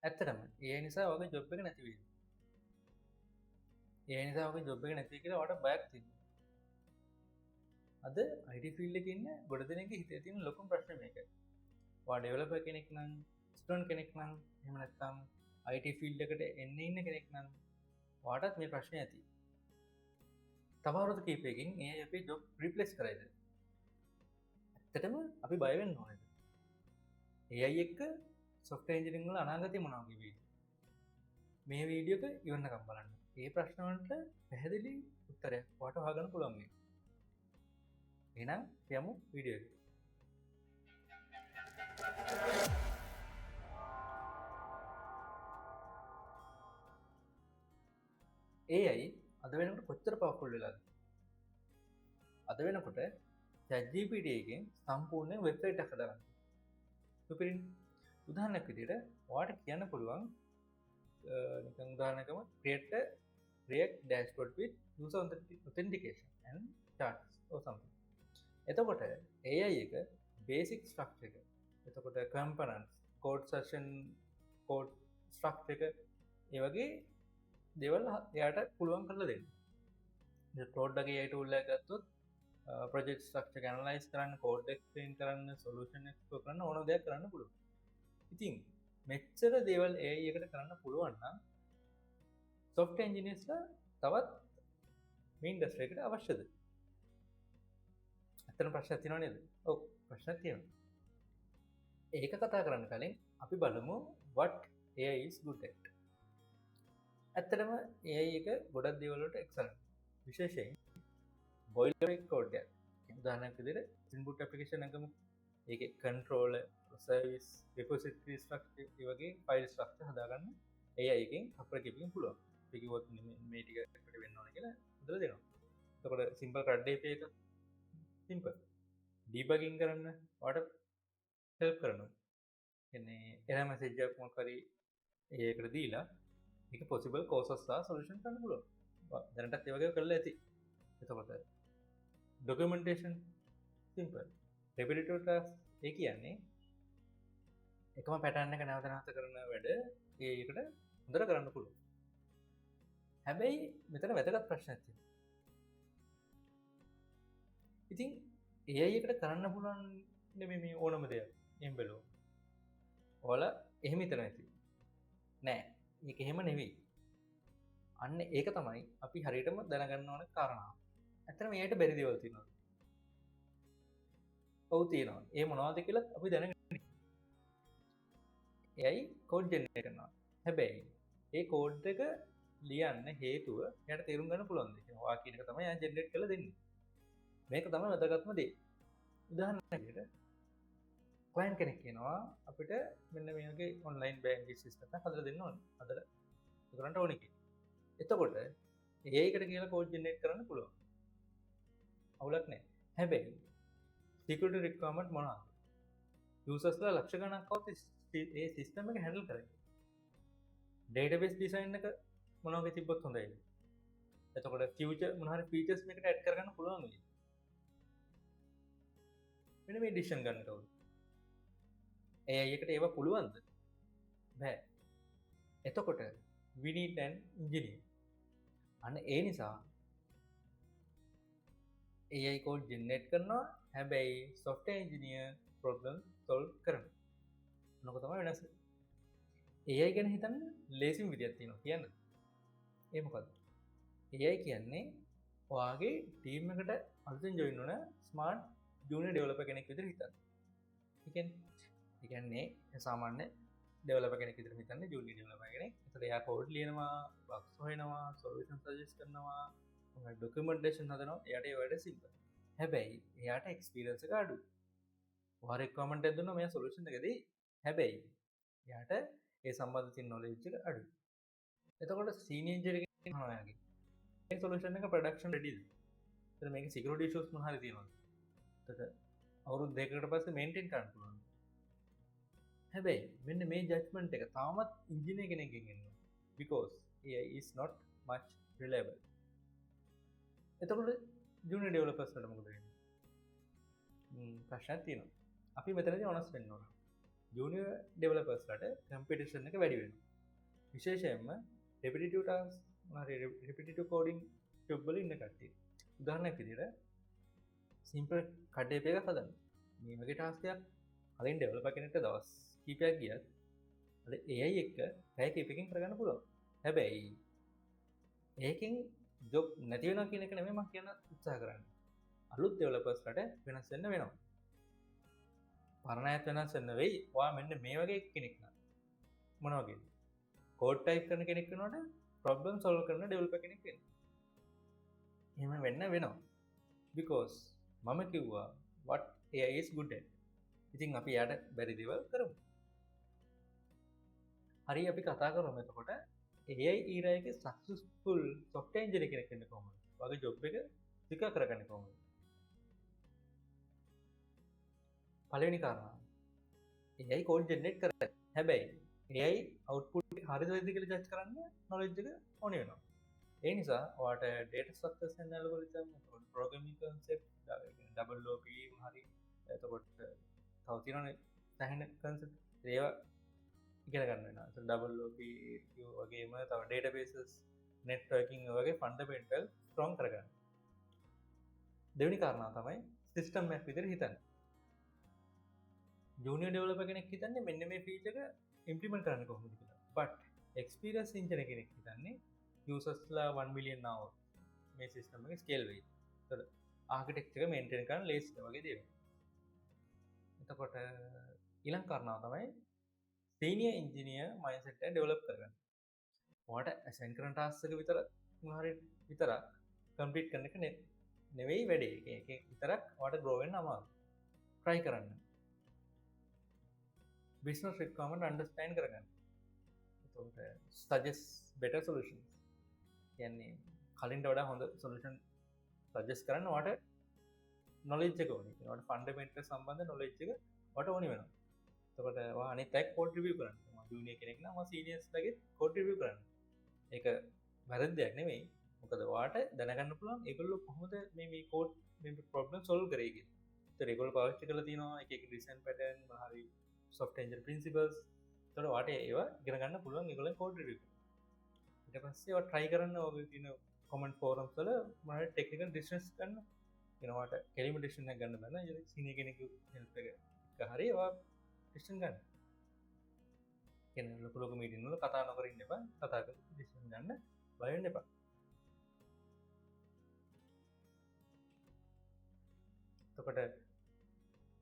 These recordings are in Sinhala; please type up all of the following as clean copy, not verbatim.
ඇත්තටම ඒ නිසා වගේ ජොබ් එක නැති වෙයි. ඒ නිසා වගේ ජොබ් එක නැති වෙයි කියලා ඔයාලට බයක් තියෙනවා. අද IT ෆීල්ඩ් එකේ ඉන්න ගොඩ දෙනෙක්ගේ හිතේ තියෙන ලොකුම ප්‍රශ්නේ මේකයි. ඔයා ඩෙවලොපර් කෙනෙක් නම්, ස්ටුඩන්ට් කෙනෙක් නම්, එහෙම නැත්නම් IT ෆීල්ඩ් එකට එන්න ඉන්න කෙනෙක් නම් ඔයාටත් මේ ප්‍රශ්නේ ඇති. තව අවුරුදු කිහිපයකින් මේ අපේ ජොබ් රිප්ලේස් කරයිද? ඇත්තටම අපි බය වෙන්න ඕනේද? AI එක්ක software engineering වල අනාගතය මොනවා වගේ වෙයිද? මේ වීඩියෝ එක ඉවරනකම් බලන්න. මේ ප්‍රශ්න වලට පැහැදිලි උත්තරයක් ඔයාලට හොයාගන්න පුළුවන් වෙයි. එහෙනම් යමු වීඩියෝ එකට. AI අද වෙනකොට කොච්චර පවර්ෆුල් වෙලාද? අද වෙනකොට ChatGPT එකෙන් සම්පූර්ණ වෙබ්සයිට් එකක් හදාගන්න. සුපිරින් උදාහරණයක් විදිහට ඔයාලට කියන්න පුළුවන් නිකන් උදාහරණයකම create a React dashboard with user authentication and charts or something. එතකොට AI එක basic structure එක, එතකොට components, code session, code structure එක, ඒ වගේ දේවල් එයාට පුළුවන් කරලා දෙන්න. දැන් Claude වගේ AI tool එකක් ගත්තොත් project structure analyze කරන්න, code explain කරන්න, solution explore කරන්න ඕන දෙයක් කරන්න පුළුවන්. ඉතින් මෙච්චර දේවල් AI එකට කරන්න පුළුවන් නම් software engineersලා තවත් මේ ඉන්ඩස්ට්‍රි එකට අවශ්‍යද? ඇත්තටම ප්‍රශ්නයක් තියෙනව නේද? ඔව් ප්‍රශ්නයක් තියෙනවා. ඒක කතා කරන්න කලින් අපි බලමු what AI is good at. ඇත්තටම AI එක ගොඩක් දේවල් වලට excellent. විශේෂයෙන් boilerplate code එක. උදාහරණයක් විදිහට input application එකම ඒකේ controller, service, repository structure ඒ වගේ file structure හදාගන්න AI එකෙන් අපර කිපින් පුළුවන්. ඒක කිව්වොත් මේ ටික එකට වෙන්න ඕන කියලා හදලා දෙනවා. එතකොට simple CRUD API එක simple. debugging කරන්න ඔයාලට help කරනවා. කියන්නේ error message එකක් මොකක් හරි ඒකට දීලා ඒක possible causes සහ solution ගන්න පුළුවන්. දැනටත් ඒ වගේ කරලා ඇති. එතකොට documentation simple. repetitive task ඒ කියන්නේ එකම pattern එක නැවත නැවත කරන වැඩ ඒකට හොඳට කරන්න පුළුවන්. හැබැයි මෙතන වැදගත් ප්‍රශ්නයක් තියෙනවා. ඉතින් AI එකට කරන්න පුළුවන් නෙමෙයි මේ ඕනම දෙයක්. එහෙම බලුවා. ඔයාලා එහෙම හිතන ඇති. නෑ. ඒක එහෙම නෙවෙයි. අන්න ඒක තමයි අපි හරියටම දැනගන්න ඕන කාරණාව. ඇත්තටම එයාට බැරි දේවල් තියෙනවා. ඔව් තියෙනවා. ඒ මොනවද කියලා අපි දැනගන්න. එයයි කෝඩ් ජෙනරේට් කරනවා. හැබැයි ඒ කෝඩ් එක ලියන්න හේතුව එයාට තේරුම් ගන්න පුළුවන් දෙයක්. ඔයා කියන එක තමයි එයා ජෙනරේට් කරලා දෙන්නේ. මේක තමයි වැදගත්ම දේ. උදාහරණයක් විදිහට ක්ලයන්ට් කෙනෙක් කියනවා අපිට මෙන්න මේ වගේ ඔන්ලයින් බැංකින් සිස්ටම් එකක් හදලා දෙන්න ඕනේ. හදලා කරන්න ඕනේ කියලා. එතකොට AI එකට කියලා කෝඩ් ජෙනරේට් කරන්න පුළුවන්. අවුලක් නැහැ. හැබැයි security requirement මොනවද? users ලා ලක්ෂ ගණනක් આવත් ඒ සිස්ටම් එක හැන්ඩල් කරයි. database design එක මොනවා වගේ තිබ්බොත් හොඳයිද? එතකොට future මොන හරි features මේකට add කරගන්න පුළුවන් වෙයි. මෙන්න මේ decision ගන්න කවුද? AI එකට ඒව පුළුවන්ද? බෑ. එතකොට we need an engineer. අන්න ඒ නිසා AI code generate කරනවා. හැබැයි software engineer problem solve කරනවා. මොනක තමයි වෙනස? AI ගැන හිතන්න ලේසිම විදියක් තියෙනවා කියන්න. ඒ මොකද්ද? AI කියන්නේ ඔයාගේ ටීම් එකට අලුතෙන් ජොයින් වුණ ස්මාර්ට් ජූනියර් ඩෙවලොපර් කෙනෙක් විදිහට හිතන්න. ඒ කියන්නේ සාමාන්‍ය ඩෙවලොපර් කෙනෙක් විදිහට හිතන්න ජූනියර් ඩෙවලොපර් කෙනෙක්. ඒතර එයා කෝඩ් ලියනවා, බග්ස් හොයනවා, සොලියුෂන් සජෙස්ට් කරනවා, ඩොකියුමන්ටේෂන් හදනවා. එයාට ඒ වැඩ සිම්පල්. හැබැයි එයාට එක්ස්පීරියන්ස් එක අඩුයි. ඔයා රික්වයර්මන්ට් එකක් දුන්නා මෙයා සොලියුෂන් එක දෙයි. හැබැයි එයාට ඒ සම්බන්ධ තියෙන නොලෙජ් එක අඩුයි. එතකොට සීනියර් එන්ජිනියර් කෙනෙක් අහනවා එයාගේ මේ සොලියුෂන් එක ප්‍රොඩක්ෂන් රෙඩිද? එතන මේකේ සිකියුරිටි ඉෂුස් මොන හරි තියෙනවද? එතකොට අවුරුදු දෙකකට පස්සේ මේන්ටේන් කරන්න පුළුවන්. හැබැයි මෙන්න මේ ජජ්මන්ට් එක තාමත් ඉන්ජිනියර් කෙනෙක්ගෙන් එනවා. because AI is not much reliable. එතකොට ජූනියර් ඩෙවලොපර්ස්ලාට මොකද වෙන්නේ? ප්‍රශ්නයක් තියෙනවා. අපි මෙතනදී honest වෙන්න ඕන. ජූනියර් ඩෙවලොපර්ස්ලාට කම්පිටිෂන් එක වැඩි වෙනවා. විශේෂයෙන්ම repetitive tasks repetitive coding job වල ඉන්න කට්ටිය. උදාහරණයක් විදිහට simple කඩේප් එකක් හදන්න. මේ වගේ ටාස්ක් එකක් කලින් ඩෙවලොපර් කෙනෙක්ට දවස් කිහිපයක් ගියත් අද AI එක්ක පැය කිහිපයකින් කරගන්න පුළුවන්. හැබැයි ඒකෙන් ජොබ් නැති වෙනවා කියන එක නෙමෙයි මම කියන උත්සාහ කරන්නේ. අලුත් ඩෙවලොපර්ස්ලාට වෙනස් වෙන්න වෙනවා. පරණ අයත් වෙනස් වෙන්න වෙයි. ඔයා මෙන්න මේ වගේ කෙනෙක් නම් මොන වගේද? කෝඩ් ටයිප් කරන කෙනෙක් වෙනකොට ප්‍රොබ්ලම් සොල්ව් කරන ඩෙවලොපර් කෙනෙක් වෙන්න. එහෙම වෙන්න වෙනවා. because මම කිව්වා what AI is good at. ඉතින් අපි යාට බැරි දේවල් කරමු. හරි අපි කතා කරමු එතකොට AI era එකේ successful software engineer කෙනෙක් වෙන්න කොහොමද? ඔයාගේ ජොබ් එක වික කරගන්නේ කොහොමද? පළවෙනි කාරණා AI code generate කරලා. හැබැයි AI output එක හරිද වැරදිද කියලා ජජ් කරන්න knowledge එක ඕනේ වෙනවා. ඒ නිසා ඔයාට data structures and algorithm, programming concept, double OP හරි එතකොට තව තියෙනවනේ සෑහෙන concept ඒවා ඉගෙන ගන්න වෙනවා. ඒක double OP වගේම තව databases, networking වගේ fundamental strong කරගන්න. දෙවෙනි කාරණා තමයි system map විදිහට හිතන්න. junior developer කෙනෙක් හිතන්නේ මෙන්න මේ feature එක implement කරන්න කොහොමද කියලා. but experienced engineer කෙනෙක් හිතන්නේ usersලා 1 million hour මේ system එක scale වෙයි. ඒතකොට architecture එක maintain කරන්න ලේසිද වගේ දේවල්. එතකොට ඊළඟ කාරණාව තමයි senior engineer mindset එක develop කරගන්න. ඔයාට assign කරන task එක විතරක් complete කරන එක නෙවෙයි වැඩේ. ඒක විතරක් ඔයාට grow වෙන්න අමාරුයි. try කරන්න. business requirement understand කරගන්න. එතකොට suggest better solutions. කියන්නේ කලින්ට වඩා හොඳ solution suggest කරන්න ඔයාට knowledge එක ඕනේ. ඔයාට fundamental සම්බන්ධ knowledge එක ඔයාට ඕනේ වෙනවා. එතකොට ඔයා අනිත් අය code review කරන්න. මම junior කෙනෙක් නම් මම seniors ලගේ code review කරන්න. ඒක වැරදි දෙයක් නෙමෙයි. මොකද ඔයාට දැනගන්න පුළුවන් ඒගොල්ලෝ කොහොමද මේ code මේ problem solve කරේ කියලා. ඒතර ඒගොල්ලෝ පාවිච්චි කරලා තියෙනවා එක design pattern හරි software engineering principles. ඒතර ඔයාට ඒවා ඉගෙන ගන්න පුළුවන් ඒගොල්ලෝ code review. ඊට පස්සේ ඔයා try කරන්න ඔයගේ තියෙන comment forums වල මොනවද technical decisions ගන්න. එනවාට කෙලිම decision එකක් ගන්න බෑ නේද? senior කෙනෙකුගේ help එක හරි ඔයා decision ගන්න. කියන්නේ ලොකු meeting වල කතා නොකර ඉන්න එපා. කතා කරලා decision ගන්න බය වෙන්න එපා.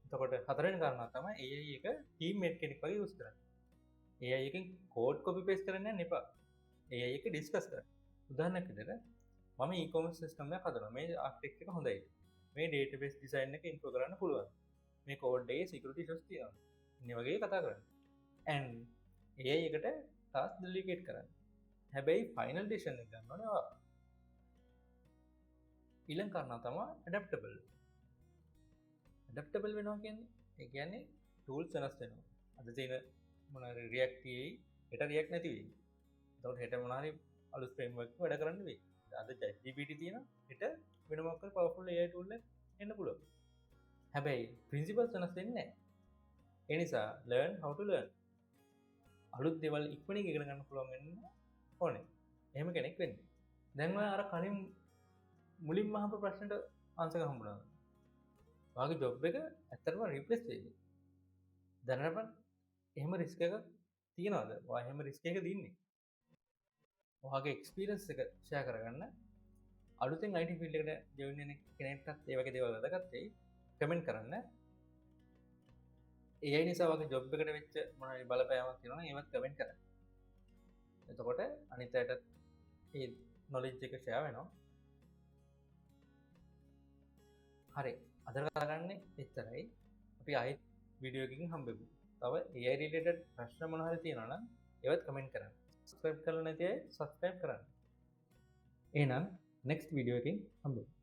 එතකොට හතරවෙනි කාරණා තමයි AI එක teammate කෙනෙක් වගේ use කරන්න. AI එකෙන් code copy paste කරන්න යන්න එපා. AI එක discuss කරන්න. උදාහරණයක් විදිහට මම e-commerce system එකක් හදනවා. මේ architect එක හොඳයි. මේ database design එක improve කරන්න පුළුවන්. මේ code එකේ security issues තියෙනවා. මේ වගේ කතා කරන්න. and AI එකට task delegate කරන්න. හැබැයි final decision එක ගන්න ඕනේ ඔයා. ඊළඟ කාරණා තමයි adaptable. adaptable වෙනවා කියන්නේ ඒ කියන්නේ tools වෙනස් වෙනවා. අද තියෙන මොනවාරි react තියෙයි, හෙට react නැති වෙයි. එතකොට හෙට මොනවාරි අලුත් framework එක වැඩ කරන්න වෙයි. අද ChatGPT තියෙනවා, හෙට වෙන මොකක් හරි powerful AI tool එකක් එන්න පුළුවන්. හැබැයි principles වෙනස් වෙන්නේ නැහැ. ඒ නිසා learn how to learn. අලුත් දේවල් ඉක්මනින් ඉගෙන ගන්න පුළුවන් වෙන්න ඕනේ. එහෙම කෙනෙක් වෙන්න. දැන් ඔය අර කලින් මුලින්ම අහපු ප්‍රශ්නෙට ආන්සර් එක හම්බුණා. ඔයාගේ ජොබ් එක ඇත්තටම රිප්ලේස් වෙයිද? දැනටම එහෙම රිස්ක් එකක් තියනවාද? ඔයා එහෙම රිස්ක් එක දින්නේ? ඔයාගේ එක්ස්පීරියන්ස් එක ෂෙයා කරගන්න. අලුතෙන් IT ෆීල්ඩ් එකට ජොයින් වෙන කෙනෙක්ටත් ඒ වගේ දේවල් වැදගත් වෙයි. කමෙන්ට් කරන්න. AI නිසා ඔයාගේ ජොබ් එකට වෙච්ච මොනවාරි බලපෑමක් තියෙනවා නම් ඒවත් කමෙන්ට් කරන්න. එතකොට අනිත් අයටත් ඒ knowledge එක ෂෙයා වෙනවා. හරි. අද කතා කරන්නේ එච්චරයි. අපි ආයෙත් වීඩියෝ එකකින් හම්බෙමු. තව AI related ප්‍රශ්න මොනවා හරි තියෙනවා නම් ඒවත් කමෙන්ට් කරන්න. subscribe කරලා නැති අය subscribe කරන්න. එහෙනම් next වීඩියෝ එකකින් හම්බෙමු.